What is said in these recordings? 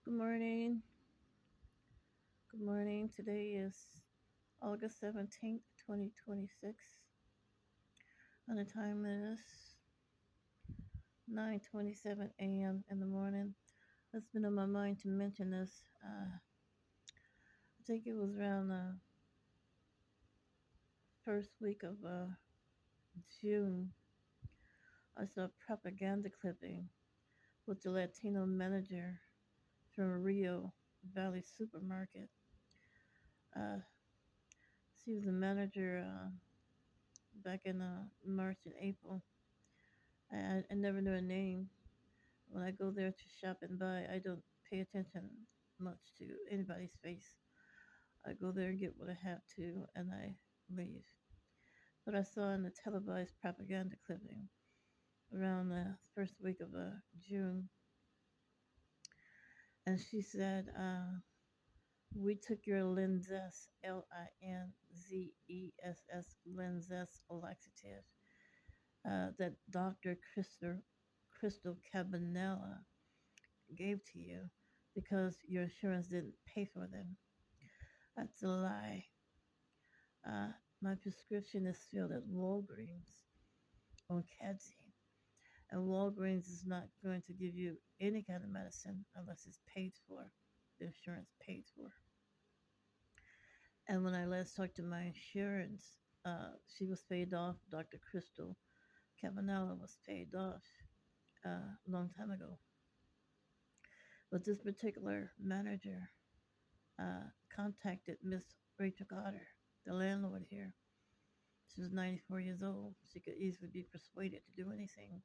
Good morning. Good morning. Today is August 17th, 2026. And the time is 9:27 a.m. in the morning. It's been on my mind to mention this. I think it was around the first week of June. I saw a propaganda clipping with the Latino manager from Rio Valley Supermarket. Uh, she was the manager back in March and April. I never knew her name. When I go there to shop and buy, I don't pay attention much to anybody's face. I go there and get what I have to, and I leave. But I saw in the televised propaganda clipping around the first week of June, and she said, "We took your Linzess, Linzess laxative that Dr. Crystal Cabanella gave to you because your insurance didn't pay for them. That's a lie. Uh, my prescription is filled at Walgreens on Kedzie, and Walgreens is not going to give you any kind of medicine unless it's paid for, the insurance paid for. And when I last talked to my insurance, she was paid off. Dr. Crystal Cabanella was paid off a long time ago. But this particular manager contacted Miss Rachel Goddard, the landlord here. She was 94 years old. She could easily be persuaded to do anything,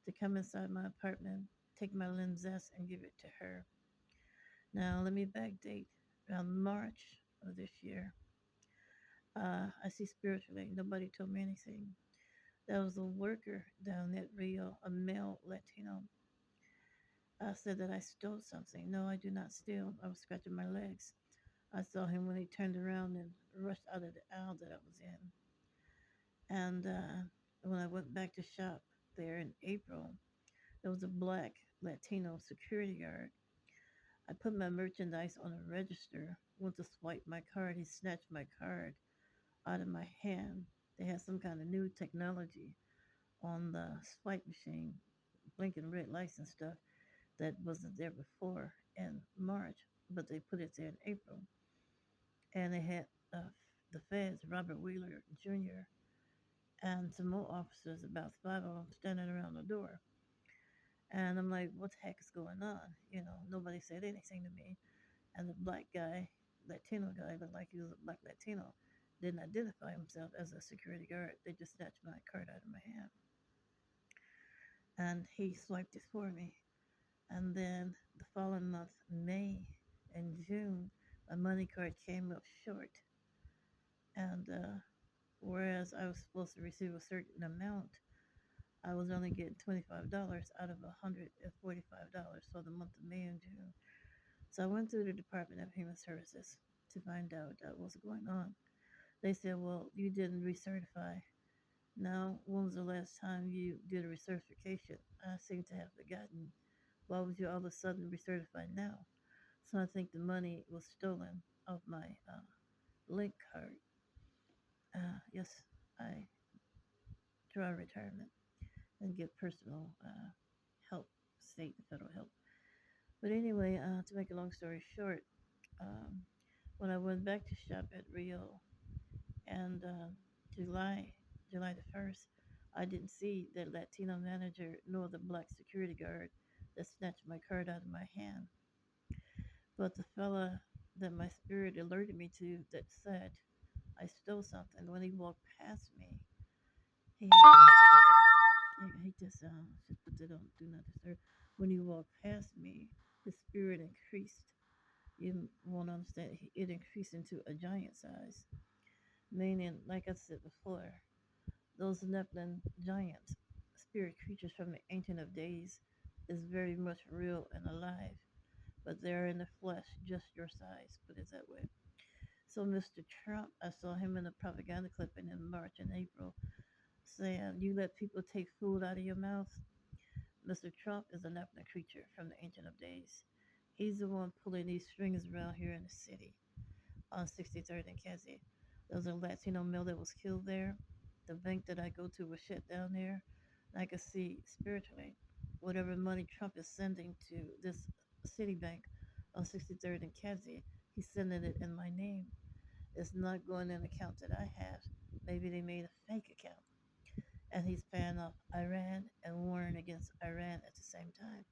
to come inside my apartment, take my Linzess, and give it to her. Now, let me backdate. Around March of this year, I see spiritually. Nobody told me anything. There was a worker down at Rio, a male Latino. I said that I stole something. No, I do not steal. I was scratching my legs. I saw him when he turned around and rushed out of the aisle that I was in. And when I went back to shop there in April, there was a black Latino security guard. I put my merchandise on a register, went to swipe my card. He snatched my card out of my hand. They had some kind of new technology on the swipe machine, blinking red lights and stuff that wasn't there before in March, but they put it there in April. And they had the feds, Robert Wheeler Jr., and some more officers, about five of them, standing around the door. And I'm like, what the heck is going on? Nobody said anything to me. And the black guy, Latino guy, looked like he was a black Latino, didn't identify himself as a security guard. They just snatched my card out of my hand. And he swiped it for me. And then the following month, May and June, my money card came up short. And whereas I was supposed to receive a certain amount, I was only getting $25 out of $145 for the month of May and June. So I went through the Department of Human Services to find out what's going on. They said, well, you didn't recertify. Now, when was the last time you did a recertification? I seem to have forgotten. Why would you all of a sudden recertify now? So I think the money was stolen off my link card. Yes, I draw retirement and get personal help, state and federal help. But anyway, to make a long story short, um, when I went back to shop at Rio and July, July the 1st, I didn't see the Latino manager nor the black security guard that snatched my card out of my hand. But the fella that my spirit alerted me to that said I stole something, when he walked past me, he he just put that on do not disturb. When he walked past me, his spirit increased. You won't understand. It increased into a giant size, meaning, like I said before, those Nephilim giants, spirit creatures from the Ancient of Days, is very much real and alive, but they're in the flesh, just your size, put it that way. So Mr. Trump, I saw him in a propaganda clipping in March and April saying, you let people take food out of your mouth. Mr. Trump is an ethnic creature from the Ancient of Days. He's the one pulling these strings around here in the city on 63rd and Kedzie. There was a Latino male that was killed there. The bank that I go to was shut down there. And I could see spiritually whatever money Trump is sending to this Citibank on 63rd and Kedzie, he's sending it in my name. It's not going in an account that I have. Maybe they made a fake account. And he's paying off Iran and warring against Iran at the same time.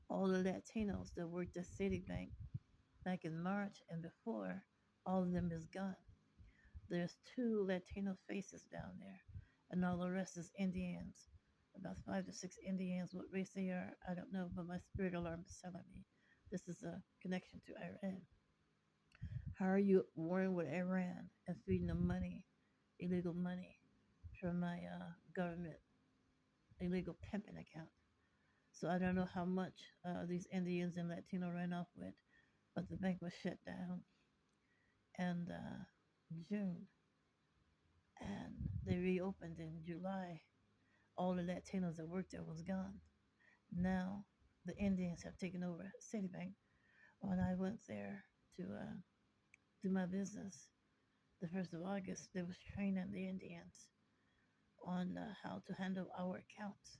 All the Latinos that worked at Citibank back in March and before, all of them is gone. There's two Latino faces down there, and all the rest is Indians. About 5 to 6 Indians. What race they are, I don't know, but my spirit alarm is telling me this is a connection to Iran. How are you warring with Iran and feeding them money, illegal money, from my government illegal pimping account? So I don't know how much these Indians and Latino ran off with, but the bank was shut down in June, and they reopened in July. All the Latinos that worked there was gone. Now the Indians have taken over Citibank. When I went there to do my business, the 1st of August, they was training the Indians on how to handle our accounts.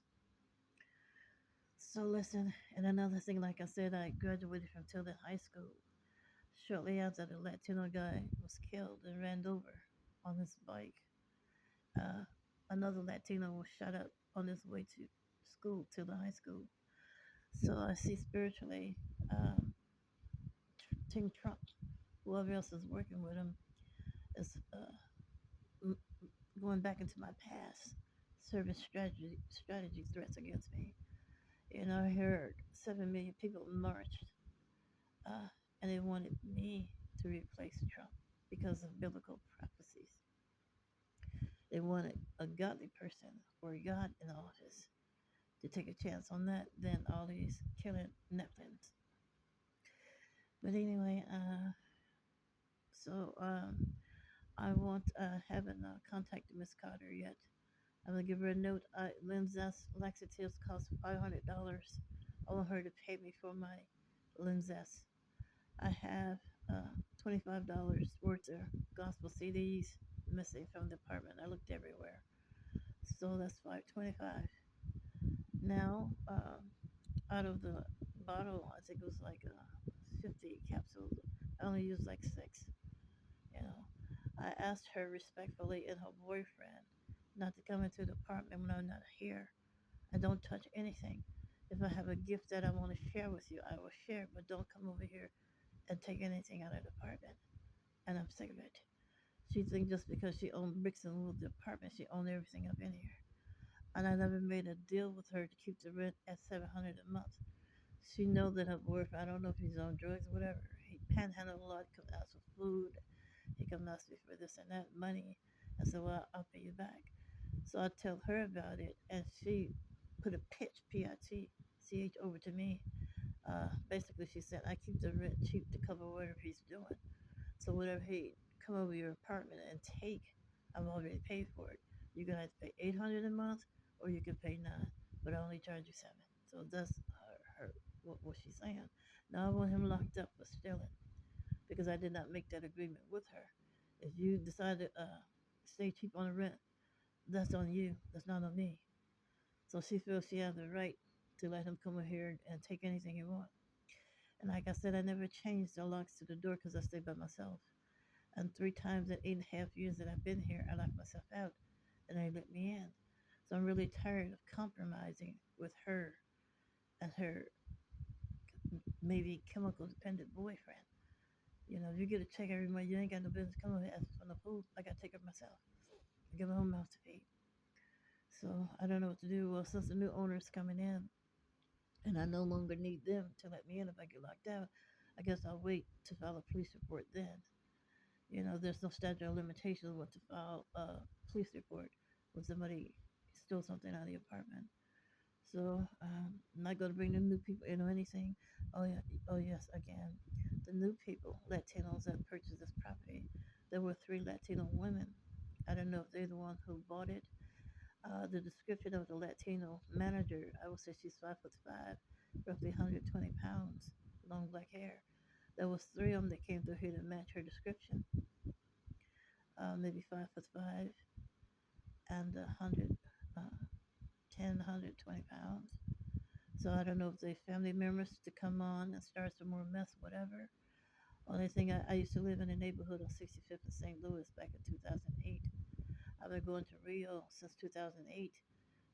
So listen, and another thing, like I said, I graduated from Tilden High School. Shortly after, the Latino guy was killed and ran over on his bike. Uh, Another Latino was shot up on his way to school, to the high school. So I see spiritually, Team Trump, whoever else is working with him, is going back into my past, serving strategy threats against me. You know, I heard 7 million people marched, uh, and they wanted me to replace Trump because of biblical prophecies. They wanted a godly person or God in office to take a chance on that than all these killing Nephilims. But anyway, so I won't haven't contacted Miss Carter yet. I'm gonna give her a note. Linzess laxatives cost $500. I want her to pay me for my Linzess. I have $25 worth of gospel CDs missing from the apartment. I looked everywhere, so that's $525. Now, out of the bottle, I think it was like 50 capsules. I only used like six. You know, I asked her respectfully and her boyfriend not to come into the apartment when I'm not here. I don't touch anything. If I have a gift that I want to share with you, I will share, but don't come over here and take anything out of the apartment. And I'm sick of it. She thinks just because she owned bricks and moved the apartment, she owned everything up in here. And I never made a deal with her to keep the rent at $700 a month. She know that her boyfriend, I don't know if he's on drugs or whatever. He panhandled a lot, come ask for food. He come ask me for this and that money. I said, well, I'll pay you back. So I tell her about it, and she put a pitch, P-I-T-C-H, over to me. Basically, she said, I keep the rent cheap to cover whatever he's doing. So whatever he come over your apartment and take, I've already paid for it. You can either pay 800 a month, or you can pay 9, but I only charge you 7. So that's what she's saying. Now I want him locked up for stealing because I did not make that agreement with her. If you decide to stay cheap on the rent, that's on you. That's not on me. So she feels she has the right to let him come over here and take anything he wants. And like I said, I never changed the locks to the door because I stay by myself. And 3 times in 8.5 years that I've been here, I locked myself out and they let me in. So I'm really tired of compromising with her and her maybe chemical dependent boyfriend. You know, if you get a check every month, you ain't got no business coming over asking for no food. I got to take care of myself. I give my own mouth to feed. So I don't know what to do. Well, since the new owner's coming in and I no longer need them to let me in if I get locked out, I guess I'll wait to file a police report then. You know, there's no statute of limitations when to file a police report when somebody stole something out of the apartment. So I'm not going to bring the new people in or anything. Oh yeah, oh yes, again, the new people, Latinos that purchased this property. There were 3 Latino women. I don't know if they're the ones who bought it. The description of the Latino manager, I would say she's 5'5", roughly 120 pounds, long black hair. There was three of them that came through here to match her description. Maybe 5'5" and 120 pounds. So I don't know if they family members to come on and start some more mess, whatever. Only thing I used to live in a neighborhood on 65th and St. Louis back in 2008. I've been going to Rio since 2008,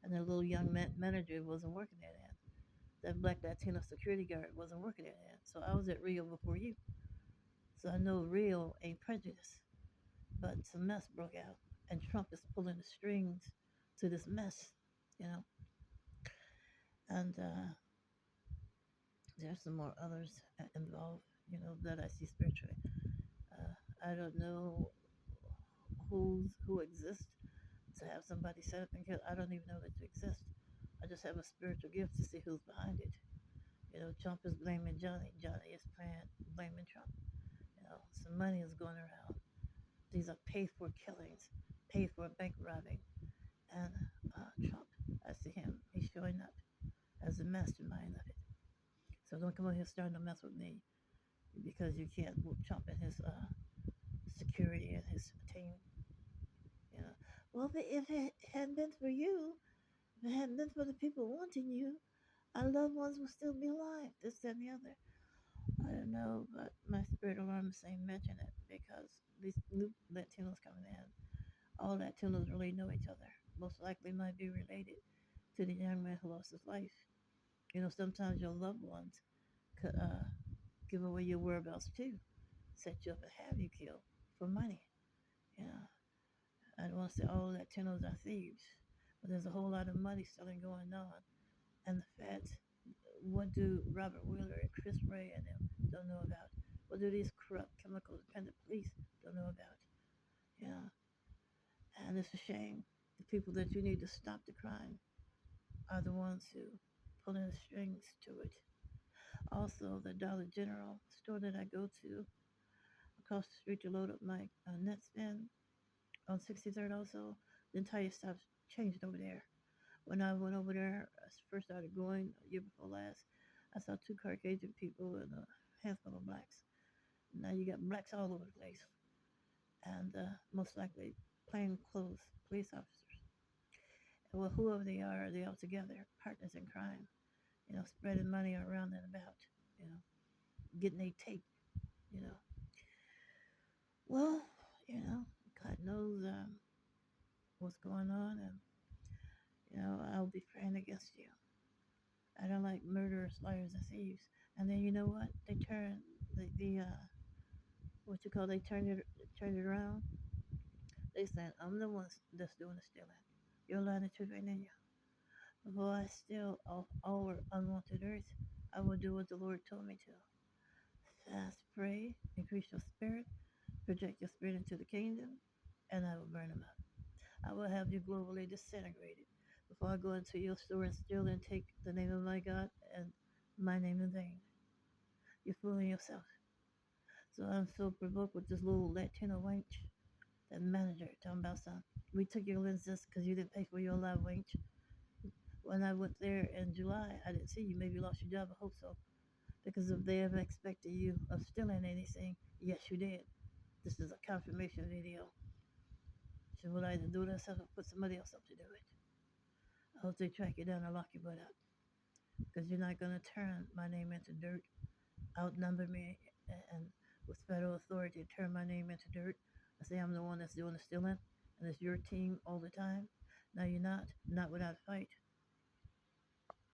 and the little young manager wasn't working there then. That black Latino security guard wasn't working there then. So I was at Rio before you. So I know Rio ain't prejudice, but some mess broke out, and Trump is pulling the strings to this mess, you know. And there's some more others involved, that I see spiritually. I don't know who exists to have somebody set up and kill. I don't even know that you exist. I just have a spiritual gift to see who's behind it. Trump is blaming Johnny. Johnny is blaming Trump. Some money is going around. These are paid for killings, paid for bank robbing. And Trump, I see him. He's showing up as the mastermind of it. So don't come over here starting to mess with me because you can't whoop Trump and his security and his team. You know. Well, if it hadn't been for you, if it hadn't been for the people wanting you, our loved ones would still be alive. This, that, and the other. I don't know, but my spirit alarm is saying mention it because these new Latinos coming in, all Latinos really know each other. Most likely might be related to the young man who lost his life. Sometimes your loved ones could give away your whereabouts too, set you up and have you killed for money. You know, I don't want to say all Latinos are thieves, but there's a whole lot of money selling going on. And the feds, what do Robert Wheeler and Chris Ray and them don't know about? What do these corrupt chemical dependent police don't know about? You know, and it's a shame. The people that you need to stop the crime are the ones who pull in the strings to it. Also, the Dollar General store that I go to across the street to load up my net spend on 63rd also, the entire stuff changed over there. When I went over there, I first started going a year before last, I saw two Caucasian people and a handful of blacks. Now you got blacks all over the place, and most likely plain clothes police officers. And well, whoever they all together, partners in crime, spreading money around and about, you know, getting a tape, you know. Well, God knows what's going on, and I'll be praying against you. I don't like murderers, liars, and thieves. And then you know what? They turn the what you call, they turn it around. They said, I'm the one that's doing the stealing. Your line of truth ain't in you. Before I steal off our unwanted earth, I will do what the Lord told me to. Fast, pray, increase your spirit, project your spirit into the kingdom, and I will burn them up. I will have you globally disintegrated before I go into your store and steal and take the name of my God and my name in vain. You're fooling yourself. So I'm so provoked with this little Latino wench, that manager, talking about something. We took your lenses because you didn't pay for your live wench. When I went there in July, I didn't see you. Maybe you lost your job. I hope so. Because if they ever expected you of stealing anything, yes, you did. This is a confirmation video. She would either do it herself or put somebody else up to do it. I hope they track you down and lock your butt up. Because you're not going to turn my name into dirt, outnumber me, and with federal authority, turn my name into dirt. I say I'm the one that's doing the stealing, and it's your team all the time. No, you're not. Not without a fight.